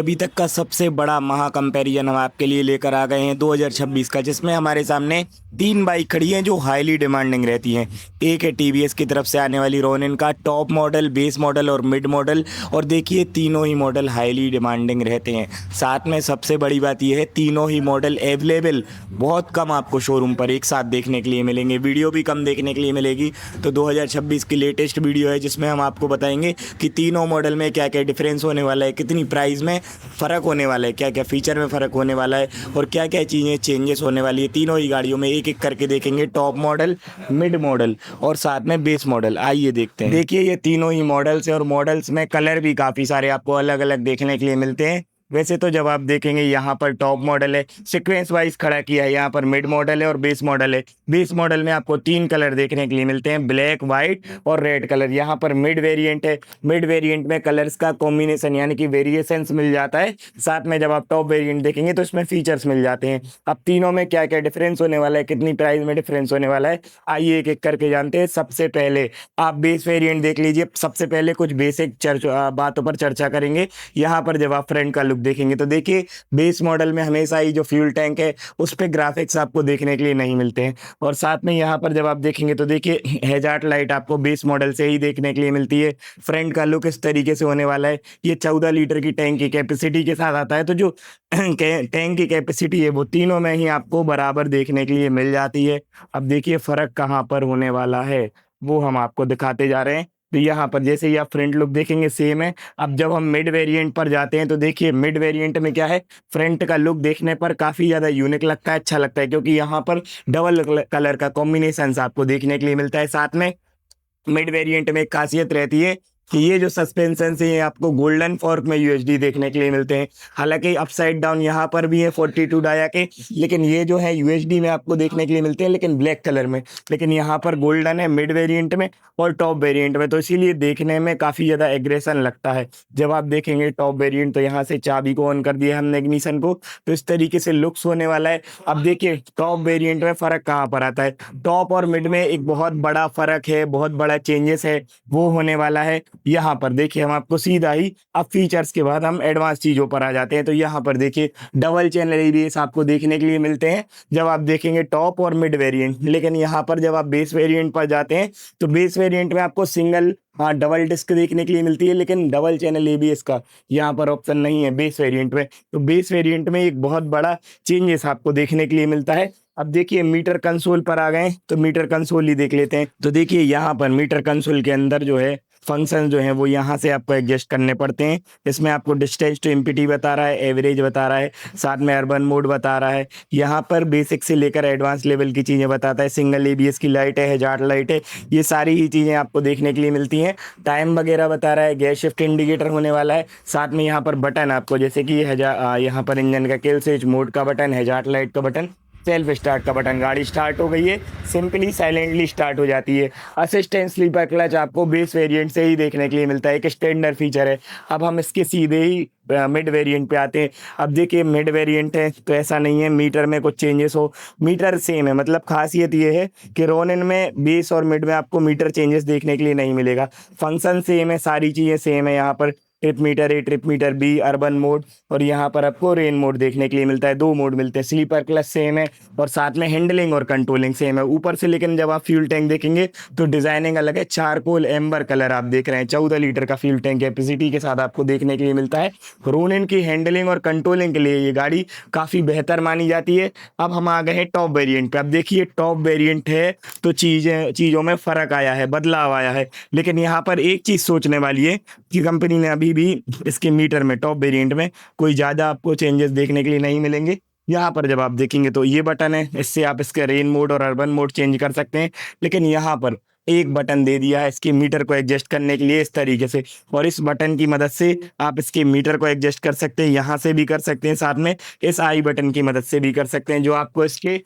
अभी तक का सबसे बड़ा महा कंपैरिजन हम आपके लिए लेकर आ गए हैं 2026 का, जिसमें हमारे सामने तीन बाइक खड़ी हैं जो हाईली डिमांडिंग रहती हैं। एक है टीवीएस की तरफ से आने वाली रोनिन का टॉप मॉडल, बेस मॉडल और मिड मॉडल। और देखिए तीनों ही मॉडल हाईली डिमांडिंग रहते हैं। साथ में सबसे बड़ी बात यह है तीनों ही मॉडल अवेलेबल बहुत कम आपको शोरूम पर एक साथ देखने के लिए मिलेंगे। वीडियो भी कम देखने के लिए मिलेगी। तो 2026 की लेटेस्ट वीडियो है जिसमें हम आपको बताएंगे कि तीनों मॉडल में क्या क्या डिफरेंस होने वाला है, कितनी प्राइस में फ़र्क होने वाला है, क्या क्या फ़ीचर में फ़र्क होने वाला है और क्या क्या चीज़ें चेंजेस होने वाली है। तीनों ही गाड़ियों में एक एक करके देखेंगे, टॉप मॉडल, मिड मॉडल और साथ में बेस मॉडल। आइए देखते हैं। देखिए ये तीनों ही मॉडल्स हैं और मॉडल्स में कलर भी काफ़ी सारे आपको अलग अलग देखने के लिए मिलते हैं। वैसे तो जब आप देखेंगे यहाँ पर टॉप मॉडल है, सीक्वेंस वाइज खड़ा किया है, यहाँ पर मिड मॉडल है और बेस मॉडल है। बेस मॉडल में आपको तीन कलर देखने के लिए मिलते हैं, ब्लैक, वाइट और रेड कलर। यहाँ पर मिड वेरिएंट है, मिड वेरिएंट में कलर्स का कॉम्बिनेशन यानी कि वेरिएशंस मिल जाता है। साथ में जब आप टॉप वेरिएंट देखेंगे तो इसमें फीचर्स मिल जाते हैं। अब तीनों में क्या क्या डिफरेंस होने वाला है, कितनी प्राइस में डिफरेंस होने वाला है, आइए एक एक करके जानते हैं। सबसे पहले आप बेस वेरिएंट देख लीजिए। सबसे पहले कुछ बेसिक बातों पर चर्चा करेंगे। यहाँ पर जब आप फ्रंट का लुक देखेंगे तो देखिए बेस मॉडल में हमेशा ही जो फ्यूल टैंक है उस पे ग्राफिक्स आपको देखने के लिए नहीं मिलते हैं। और साथ में यहाँ पर जब आप देखेंगे तो देखिए हेजार्ड लाइट आपको बेस मॉडल से ही देखने के लिए मिलती है। फ्रंट का लुक इस तरीके से होने वाला है। ये 14 लीटर की टैंक की कैपेसिटी के साथ आता है। तो जो टैंक की कैपेसिटी है वो तीनों में ही आपको बराबर देखने के लिए मिल जाती है। अब देखिए फर्क कहाँ पर होने वाला है वो हम आपको दिखाते जा रहे हैं। तो यहाँ पर जैसे ही आप फ्रंट लुक देखेंगे सेम है। अब जब हम मिड वेरिएंट पर जाते हैं तो देखिए मिड वेरिएंट में क्या है, फ्रंट का लुक देखने पर काफ़ी ज़्यादा यूनिक लगता है, अच्छा लगता है, क्योंकि यहाँ पर डबल कलर का कॉम्बिनेशन आपको देखने के लिए मिलता है। साथ में मिड वेरिएंट में एक खासियत रहती है कि ये जो सस्पेंशन है ये आपको गोल्डन फॉर्क में यूएसडी देखने के लिए मिलते हैं। हालांकि अपसाइड डाउन यहाँ पर भी है 42 डाया के, लेकिन ये जो है यूएसडी में आपको देखने के लिए मिलते हैं लेकिन ब्लैक कलर में। लेकिन यहाँ पर गोल्डन है मिड वेरिएंट में और टॉप वेरिएंट में, तो इसीलिए देखने में काफ़ी ज़्यादा एग्रेशन लगता है। जब आप देखेंगे टॉप वेरिएंट तो यहाँ से चाबी को ऑन कर दिया हमने इग्निशन को, तो इस तरीके से लुक्स होने वाला है। अब देखिए टॉप वेरिएंट में फ़र्क कहाँ पर आता है। टॉप और मिड में एक बहुत बड़ा फ़र्क है, बहुत बड़ा चेंजेस है, वो होने वाला है। यहाँ पर देखिए हम आपको सीधा ही अब फीचर्स के बाद हम एडवांस चीज़ों पर आ जाते हैं। तो यहाँ पर देखिए डबल चैनल एबीएस आपको देखने के लिए मिलते हैं जब आप देखेंगे टॉप और मिड वेरिएंट। लेकिन यहाँ पर जब आप बेस वेरिएंट पर जाते हैं तो बेस वेरिएंट में आपको सिंगल डबल डिस्क देखने के लिए मिलती है, लेकिन डबल चैनल एबीएस का यहाँ पर ऑप्शन नहीं है बेस वेरिएंट में। तो बेस वेरिएंट में एक बहुत बड़ा चेंजेस आपको देखने के लिए मिलता है। अब देखिए मीटर कंसोल पर आ गए तो मीटर कंसोल ही देख लेते हैं। तो देखिए यहाँ पर मीटर कंसोल के अंदर जो है फंक्शन जो है वो यहाँ से आपको एडजस्ट करने पड़ते हैं। इसमें आपको डिस्टेंस टू एमपीटी बता रहा है, एवरेज बता रहा है, साथ में अर्बन मोड बता रहा है। यहाँ पर बेसिक से लेकर एडवांस लेवल की चीज़ें बताता है। सिंगल एबीएस की लाइट है, हेजार्ड लाइट है, ये सारी ही चीज़ें आपको देखने के लिए मिलती हैं। टाइम वगैरह बता रहा है, गियर शिफ्ट इंडिकेटर होने वाला है। साथ में यहाँ पर बटन आपको जैसे कि यहाँ पर इंजन का किल स्विच, मोड का बटन, हेजार्ड लाइट का बटन, सेल्फ स्टार्ट का बटन। गाड़ी स्टार्ट हो गई है, सिंपली साइलेंटली स्टार्ट हो जाती है। असिस्टेंट स्लीपर क्लच आपको बेस वेरिएंट से ही देखने के लिए मिलता है, एक स्टैंडर्ड फीचर है। अब हम इसके सीधे ही मिड वेरिएंट पे आते हैं। अब देखिए मिड वेरिएंट है तो ऐसा नहीं है मीटर में कुछ चेंजेस हो, मीटर सेम है। मतलब खासियत ये है कि रोनिन में बेस और मिड में आपको मीटर चेंजेस देखने के लिए नहीं मिलेगा। फंक्शन सेम है, सारी चीज़ें सेम है। यहाँ पर trip meter A, trip meter B, urban mode और यहाँ पर आपको रेन मोड देखने के लिए मिलता है। दो मोड मिलते हैं, स्लीपर क्लच सेम है और साथ में हैंडलिंग और कंट्रोलिंग सेम है ऊपर से। लेकिन जब आप फ्यूल टैंक देखेंगे तो डिजाइनिंग अलग है, चारकोल एम्बर कलर आप देख रहे हैं। 14 लीटर का फ्यूल टैंक कैपेसिटी के साथ आपको देखने के लिए मिलता है। रोनिन की हैंडलिंग और कंट्रोलिंग के लिए ये गाड़ी काफ़ी बेहतर मानी जाती है। अब हम आ गए हैं टॉप वेरिएंट पे। अब देखिए टॉप वेरिएंट है तो चीज़ों में फ़र्क आया है, बदलाव आया है। लेकिन यहाँ पर एक चीज़ सोचने वाली है कि कंपनी ने अभी भी इसके मीटर में टॉप वेरिएंट में कोई ज़्यादा आपको चेंजेस देखने के लिए नहीं मिलेंगे। यहाँ पर जब आप देखेंगे तो ये बटन है, इससे आप इसके रेन मोड और अर्बन मोड चेंज कर सकते हैं। लेकिन यहाँ पर एक बटन दे दिया है इसके मीटर को एडजस्ट करने के लिए इस तरीके से, और इस बटन की मदद से आप इसके मीटर को एडजस्ट कर सकते हैं। यहाँ से भी कर सकते हैं, साथ में इस आई बटन की मदद से भी कर सकते हैं, जो आपको इसके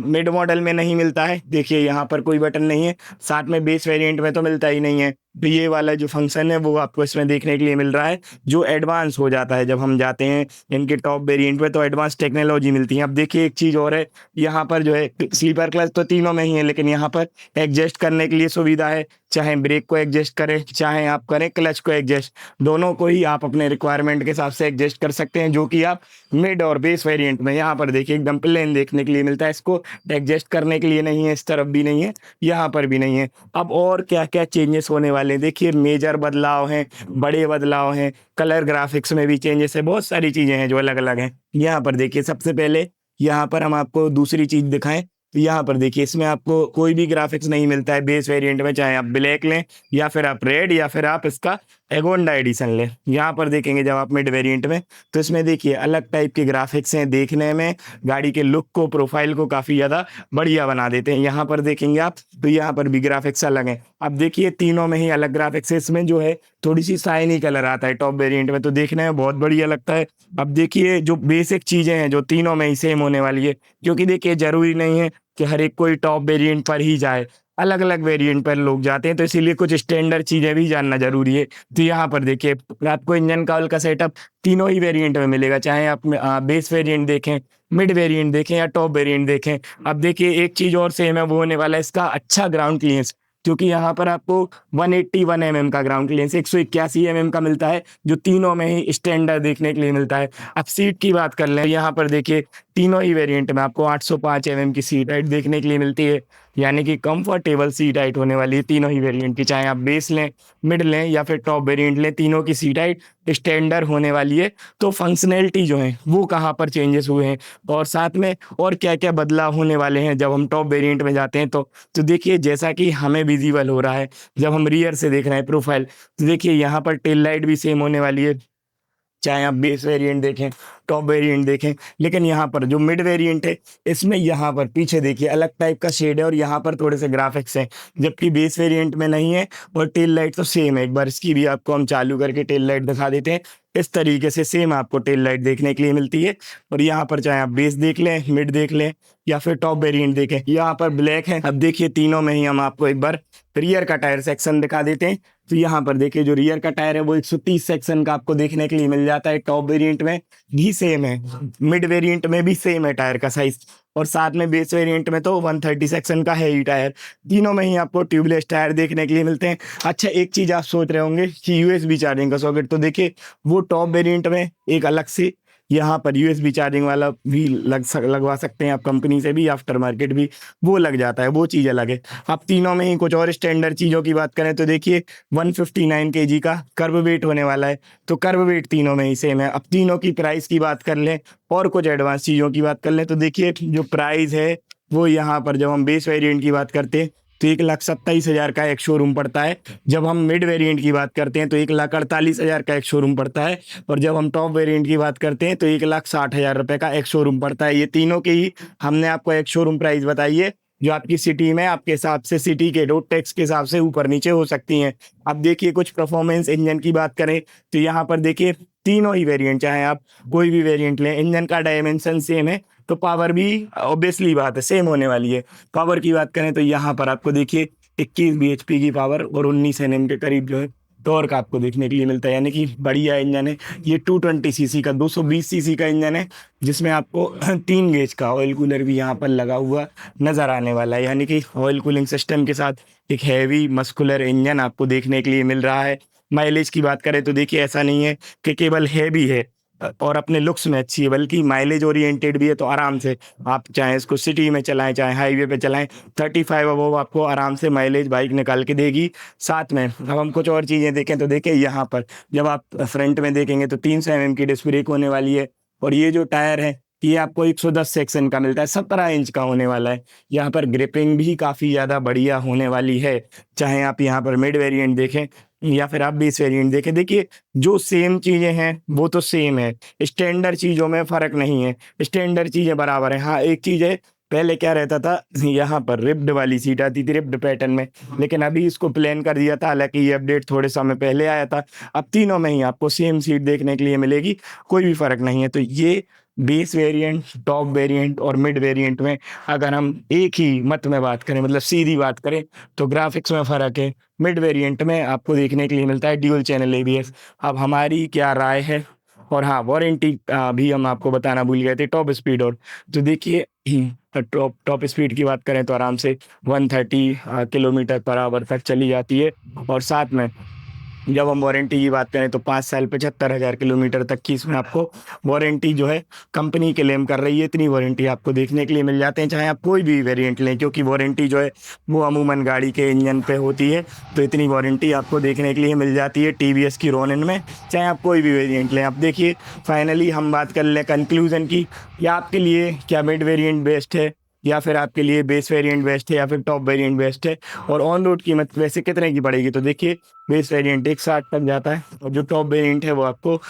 मिड मॉडल में नहीं मिलता है। देखिए यहाँ पर कोई बटन नहीं है, साथ में बेस वेरिएंट में तो मिलता ही नहीं है। तो ये वाला जो फंक्शन है वो आपको इसमें देखने के लिए मिल रहा है, जो एडवांस हो जाता है जब हम जाते हैं इनके टॉप वेरिएंट पे, तो एडवांस टेक्नोलॉजी मिलती है। अब देखिए एक चीज़ और है, यहाँ पर जो है स्लीपर क्लच तो तीनों में ही है, लेकिन यहाँ पर एडजस्ट करने के लिए सुविधा है। चाहे ब्रेक को एडजस्ट करें, चाहे आप करें क्लच को एडजस्ट, दोनों को ही आप अपने रिक्वायरमेंट के हिसाब से एडजस्ट कर सकते हैं, जो कि आप मिड और बेस वेरिएंट में यहाँ पर देखिए एकदम प्लेन देखने के लिए मिलता है। इसको एडजस्ट करने के लिए नहीं है, इस तरफ भी नहीं है, यहाँ पर भी नहीं है। अब और क्या क्या चेंजेस होने वाले हैं देखिए, मेजर बदलाव हैं, बड़े बदलाव हैं, कलर ग्राफिक्स में भी चेंजेस है, बहुत सारी चीज़ें हैं जो अलग अलग हैं। यहाँ पर देखिए सबसे पहले यहाँ पर हम आपको दूसरी चीज़ दिखाएं तो यहाँ पर देखिए इसमें आपको कोई भी ग्राफिक्स नहीं मिलता है बेस वेरिएंट में, चाहे आप ब्लैक लें या फिर आप रेड या फिर आप इसका एगोंडा एडिशन लें। यहाँ पर देखेंगे जब आप मिड वेरिएंट में तो इसमें देखिए अलग टाइप के ग्राफिक्स हैं, देखने में गाड़ी के लुक को, प्रोफाइल को काफ़ी ज़्यादा बढ़िया बना देते हैं। यहाँ पर देखेंगे आप तो यहाँ पर भी ग्राफिक्स अलग हैं। अब देखिए तीनों में ही अलग ग्राफिक्स है, इसमें जो है थोड़ी सी शाइनी कलर आता है टॉप वेरिएंट में, तो देखने में बहुत बढ़िया लगता है। अब देखिए जो बेसिक चीज़ें हैं जो तीनों में ही सेम होने वाली है, क्योंकि देखिए ज़रूरी नहीं है कि हर एक कोई टॉप वेरिएंट पर ही जाए, अलग अलग वेरिएंट पर लोग जाते हैं, तो इसीलिए कुछ स्टैंडर्ड चीज़ें भी जानना जरूरी है। तो यहाँ पर देखिए आपको इंजन का ऑयल का सेटअप तीनों ही वेरिएंट में मिलेगा, चाहे आप बेस वेरिएंट देखें, मिड वेरिएंट देखें या टॉप वेरिएंट देखें। अब देखिए एक चीज़ और सेम है, वो होने वाला है इसका अच्छा ग्राउंड क्लियरेंस, क्योंकि यहाँ पर आपको 181 mm का ग्राउंड क्लियरेंस 181 mm का मिलता है, जो तीनों में ही स्टैंडर्ड देखने के लिए मिलता है। अब सीट की बात कर लें, यहाँ पर देखिए तीनों ही वेरिएंट में आपको 805 mm की सीट हाइट देखने के लिए मिलती है, यानी कि कंफर्टेबल सीट हाइट होने वाली है तीनों ही वेरिएंट की, चाहे आप बेस लें, मिड लें या फिर टॉप वेरिएंट लें, तीनों की सीट हाइट स्टैंडर्ड होने वाली है। तो फंक्शनैलिटी जो है वो कहाँ पर चेंजेस हुए हैं और साथ में और क्या क्या बदलाव होने वाले हैं जब हम टॉप वेरिएंट में जाते हैं, तो देखिए जैसा कि हमें विजिबल हो रहा है जब हम रियर से देख रहे हैं प्रोफाइल, तो देखिए यहाँ पर टेल लाइट भी सेम होने वाली है, चाहे आप बेस वेरिएंट देखें, टॉप वेरिएंट देखें। लेकिन यहाँ पर जो मिड वेरिएंट है इसमें यहाँ पर पीछे देखिए अलग टाइप का शेड है और यहाँ पर थोड़े से ग्राफिक्स हैं, जबकि बेस वेरिएंट में नहीं है। और टेल लाइट तो सेम है, एक बार इसकी भी आपको हम चालू करके टेल लाइट दिखा देते हैं। इस तरीके से सेम आपको टेल लाइट देखने के लिए मिलती है। और यहाँ पर चाहे आप बेस देख लें, मिड देख लें या फिर टॉप वेरिएंट देखें, यहाँ पर ब्लैक है। अब देखिए तीनों में ही हम आपको एक बार रियर का टायर सेक्शन दिखा देते हैं। तो यहाँ पर देखिए जो रियर का टायर है वो 130 सेक्शन का आपको देखने के लिए मिल जाता है, टॉप वेरिएंट में भी सेम है, मिड वेरिएंट में भी सेम है टायर का साइज, और साथ में बेस वेरिएंट में तो 130 सेक्शन का है ही टायर। तीनों में ही आपको ट्यूबलेस टायर देखने के लिए मिलते हैं। अच्छा एक चीज़ आप सोच रहे होंगे कि यूएसबी चार्जिंग का सॉकेट, तो देखिए वो टॉप वेरिएंट में एक अलग से यहाँ पर यूएसबी चार्जिंग वाला भी लगवा सकते हैं आप कंपनी से भी, आफ्टर मार्केट भी वो लग जाता है, वो चीज़ अलग है। अब तीनों में ही कुछ और स्टैंडर्ड चीज़ों की बात करें तो देखिए 159 kg का कर्व वेट होने वाला है, तो कर्व वेट तीनों में ही सेम है। अब तीनों की प्राइस की बात कर लें और कुछ एडवांस चीज़ों की बात कर लें तो देखिए जो प्राइस है वो यहाँ पर जब हम बेस वेरिएंट की बात करते हैं तो 1,27,000 का एक शोरूम पड़ता है, जब हम मिड वेरिएंट की बात करते हैं तो 1,48,000 का एक शोरूम पड़ता है, और जब हम टॉप वेरिएंट की बात करते हैं तो 1,60,000 रुपये का एक शोरूम पड़ता है। ये तीनों के ही हमने आपको एक शोरूम प्राइस बताई है, जो आपकी सिटी में आपके हिसाब से सिटी के रोड टैक्स के हिसाब से ऊपर नीचे हो सकती हैं। अब देखिए कुछ परफॉर्मेंस इंजन की बात करें तो यहाँ पर देखिए तीनों ही वेरिएंट, चाहे आप कोई भी वेरिएंट लें, इंजन का डायमेंशन सेम है, तो पावर भी ऑब्वियसली बात है सेम होने वाली है। पावर की बात करें तो यहाँ पर आपको देखिए 21 bhp की पावर और 19 Nm के करीब जो है टॉर्क आपको देखने के लिए मिलता है, यानी कि बढ़िया इंजन है। ये 220 cc का 220 cc का इंजन है, जिसमें आपको 3 गेज का ऑयल कूलर भी यहाँ पर लगा हुआ नज़र आने वाला है, यानी कि ऑयल कूलिंग सिस्टम के साथ एक हैवी मस्कुलर इंजन आपको देखने के लिए मिल रहा है। माइलेज की बात करें तो देखिए ऐसा नहीं है कि केवल हैवी है और अपने लुक्स में अच्छी है, बल्कि माइलेज ओरिएंटेड भी है। तो आराम से आप चाहे इसको सिटी में चलाएं चाहे हाईवे पे चलाएं, 35 अबव आपको आराम से माइलेज बाइक निकाल के देगी। साथ में अब हम कुछ और चीज़ें देखें तो देखिए यहाँ पर जब आप फ्रंट में देखेंगे तो 300 mm की डिस्क ब्रेक होने वाली है, और ये जो टायर है ये आपको 110 सेक्शन का मिलता है, 17 इंच का होने वाला है। यहाँ पर ग्रिपिंग भी काफ़ी ज़्यादा बढ़िया होने वाली है, चाहे आप यहाँ पर मिड वेरिएंट देखें या फिर आप बेस वेरिएंट देखें। देखिए जो सेम चीज़ें हैं वो तो सेम है, स्टैंडर्ड चीज़ों में फ़र्क नहीं है, स्टैंडर्ड चीज़ें बराबर है। हाँ एक चीज़ है, पहले क्या रहता था, यहाँ पर रिब्ड वाली सीट आती थी रिब्ड पैटर्न में, लेकिन अभी इसको प्लेन कर दिया था, हालांकि ये अपडेट थोड़े समय पहले आया था। अब तीनों में ही आपको सेम सीट देखने के लिए मिलेगी, कोई भी फ़र्क नहीं है। तो ये बेस वेरिएंट, टॉप वेरिएंट और मिड वेरिएंट में अगर हम एक ही मत में बात करें, मतलब सीधी बात करें, तो ग्राफिक्स में फ़र्क है। मिड वेरिएंट में आपको देखने के लिए मिलता है ड्यूल चैनल ABS। अब हमारी क्या राय है और हाँ, वारंटी भी हम आपको बताना भूल गए थे, टॉप स्पीड। और तो देखिए टॉप टॉप स्पीड की बात करें तो आराम से 130 किलोमीटर पर आवर तक चली जाती है। और साथ में जब हम वारंटी की बात करें तो 5 साल 75,000 किलोमीटर तक की इसमें आपको वारंटी जो है कंपनी क्लेम कर रही है। इतनी वारंटी आपको देखने के लिए मिल जाते हैं, चाहे आप कोई भी वेरिएंट लें, क्योंकि वारंटी जो है वो अमूमन गाड़ी के इंजन पे होती है। तो इतनी वारंटी आपको देखने के लिए मिल जाती है टीवीएस की रोनिन में, चाहे आप कोई भी वेरिएंट लें। अब देखिए फाइनली हम बात कर लें कंक्लूजन की, या आपके लिए क्या मिड वेरिएंट बेस्ट है, या फिर आपके लिए बेस वेरिएंट बेस्ट है, या फिर टॉप वेरिएंट बेस्ट है। और ऑन रोड कीमत वैसे कितने की पड़ेगी, तो देखिए बेस वेरिएंट 160 तक जाता है, और जो टॉप वेरिएंट है वो आपको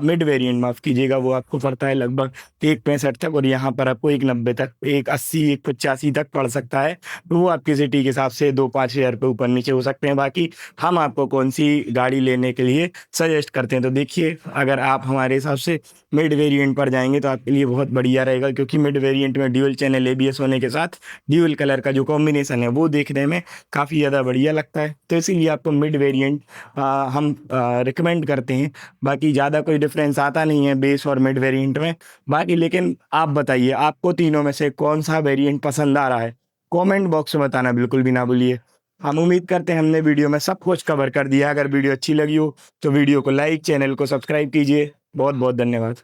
मिड वेरिएंट माफ़ कीजिएगा, वो आपको पड़ता है लगभग 165 तक, और यहाँ पर आपको 190 तक, 180 185 तक पड़ सकता है। तो वो आपकी सिटी के हिसाब से 2-5 हज़ार रुपये ऊपर नीचे हो सकते हैं। बाकी हम आपको कौन सी गाड़ी लेने के लिए सजेस्ट करते हैं, तो देखिए अगर आप हमारे हिसाब से मिड वेरिएंट पर जाएंगे तो आपके लिए बहुत बढ़िया रहेगा, क्योंकि मिड वेरिएंट में ड्यूल चैनल एबीएस होने के साथ ड्यूल कलर का जो कॉम्बिनेशन है वो देखने में काफ़ी ज़्यादा बढ़िया लगता है। तो इसीलिए आपको मिड वेरिएंट हम रिकमेंड करते हैं। बाकी ज़्यादा कोई डिफरेंस आता नहीं है बेस और मिड वेरिएंट में। बाकी लेकिन आप बताइए आपको तीनों में से कौन सा वेरिएंट पसंद आ रहा है, कमेंट बॉक्स में बताना बिल्कुल भी ना भूलिए। हम उम्मीद करते हैं हमने वीडियो में सब कुछ कवर कर दिया। अगर वीडियो अच्छी लगी हो तो वीडियो को लाइक, चैनल को सब्सक्राइब कीजिए। बहुत बहुत धन्यवाद।